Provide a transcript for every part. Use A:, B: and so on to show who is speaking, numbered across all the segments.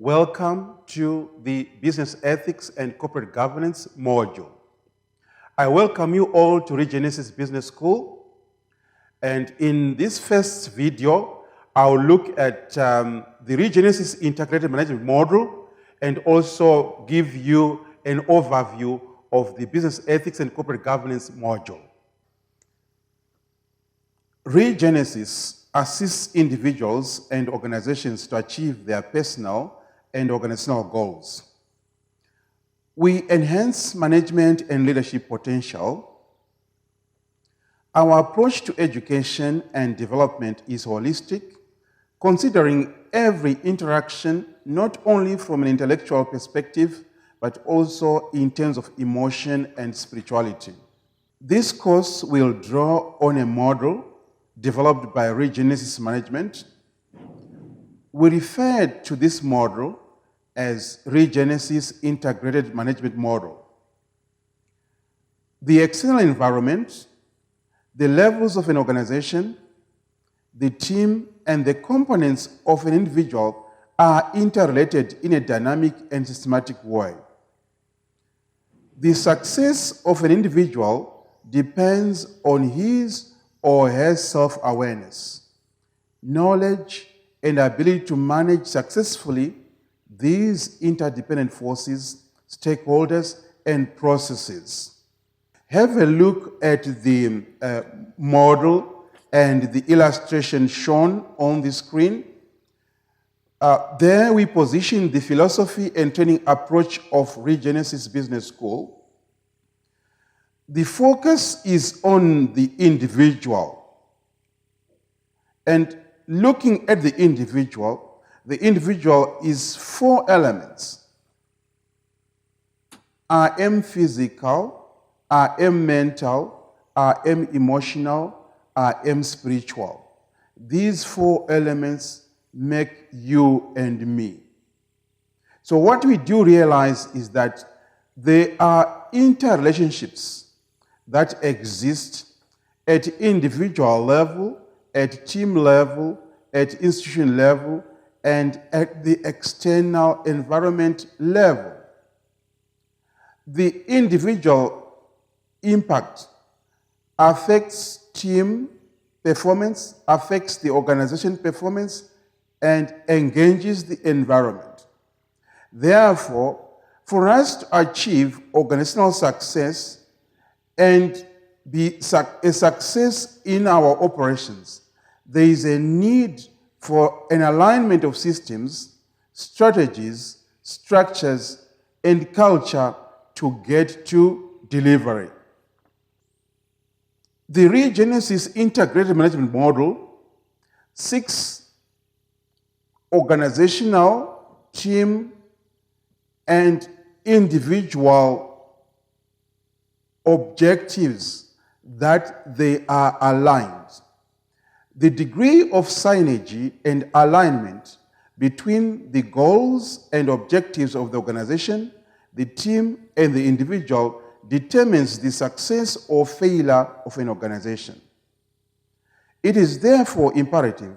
A: Welcome to the Business Ethics and Corporate Governance module. I welcome you all to Regenesys Business School. And in this first video, I'll look at the Regenesys Integrated Management Model and also give you an overview of the Business Ethics and Corporate Governance module. Regenesys assists individuals and organizations to achieve their personal and organizational goals. We enhance management and leadership potential. Our approach to education and development is holistic, considering every interaction not only from an intellectual perspective, but also in terms of emotion and spirituality. This course will draw on a model developed by Regenesys Management. We refer to this model as Regenesys Integrated Management Model. The external environment, the levels of an organization, the team, and the components of an individual are interrelated in a dynamic and systematic way. The success of an individual depends on his or her self-awareness, knowledge, and ability to manage successfully these interdependent forces, stakeholders, and processes. Have a look at the model and the illustration shown on the screen. There we position the philosophy and training approach of Regenesys Business School. The focus is on the individual. And looking at the individual is four elements. I am physical, I am mental, I am emotional, I am spiritual. These four elements make you and me. So what we do realize is that there are interrelationships that exist at individual level, at team level, at institution level, and at the external environment level. The individual impact affects team performance, affects the organization performance, and engages the environment. Therefore, for us to achieve organizational success and be a success in our operations, there is a need for an alignment of systems, strategies, structures, and culture to get to delivery. The Regenesys Integrated Management Model seeks organizational, team, and individual objectives that they are aligned. The degree of synergy and alignment between the goals and objectives of the organization, the team, and the individual determines the success or failure of an organization. It is therefore imperative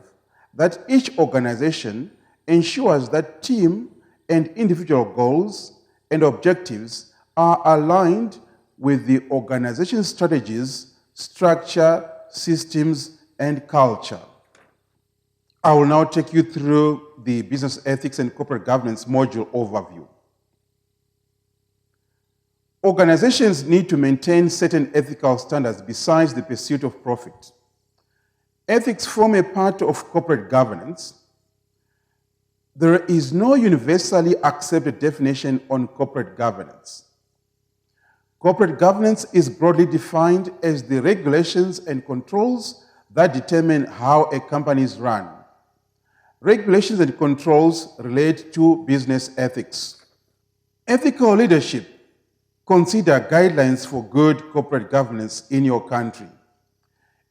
A: that each organization ensures that team and individual goals and objectives are aligned with the organization's strategies, structure, systems, and culture. I will now take you through the Business Ethics and Corporate Governance module overview. Organizations need to maintain certain ethical standards besides the pursuit of profit. Ethics form a part of corporate governance. There is no universally accepted definition on corporate governance. Corporate governance is broadly defined as the regulations and controls that determine how a company is run. Regulations and controls relate to business ethics. Ethical leadership consider guidelines for good corporate governance in your country.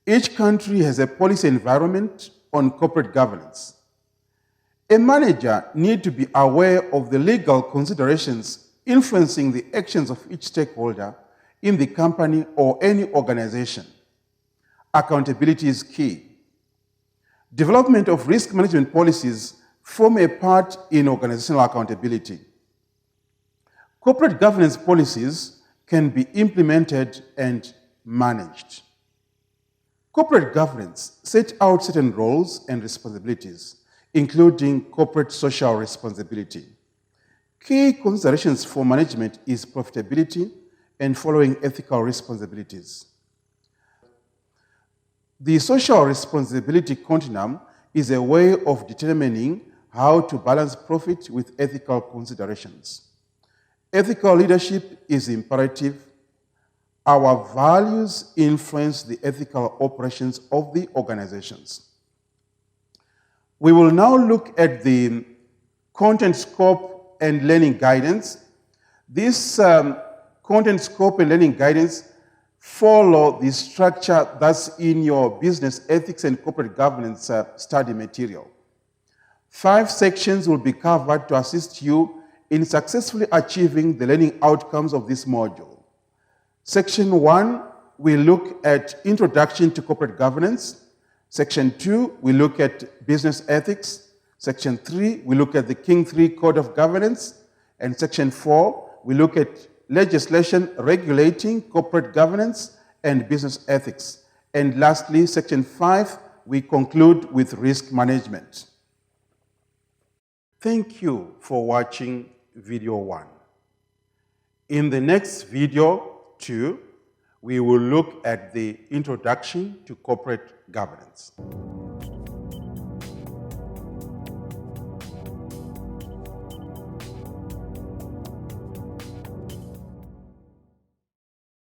A: Each country has a policy environment on corporate governance. A manager needs to be aware of the legal considerations influencing the actions of each stakeholder in the company or any organization. Accountability is key. Development of risk management policies form a part in organizational accountability. Corporate governance policies can be implemented and managed. Corporate governance sets out certain roles and responsibilities, including corporate social responsibility. Key considerations for management is profitability and following ethical responsibilities. The social responsibility continuum is a way of determining how to balance profit with ethical considerations. Ethical leadership is imperative. Our values influence the ethical operations of the organizations. We will now look at the content scope and learning guidance. This content scope and learning guidance follow the structure that's in your business ethics and corporate governance study material. 5 sections will be covered to assist you in successfully achieving the learning outcomes of this module. Section 1, we look at Introduction to Corporate Governance. Section 2, we look at Business Ethics. Section 3, we look at the King 3 Code of Governance. And Section 4, we look at legislation regulating corporate governance and business ethics. And lastly, Section 5, we conclude with risk management. Thank you for watching video 1. In the next video 2, we will look at the Introduction to Corporate Governance.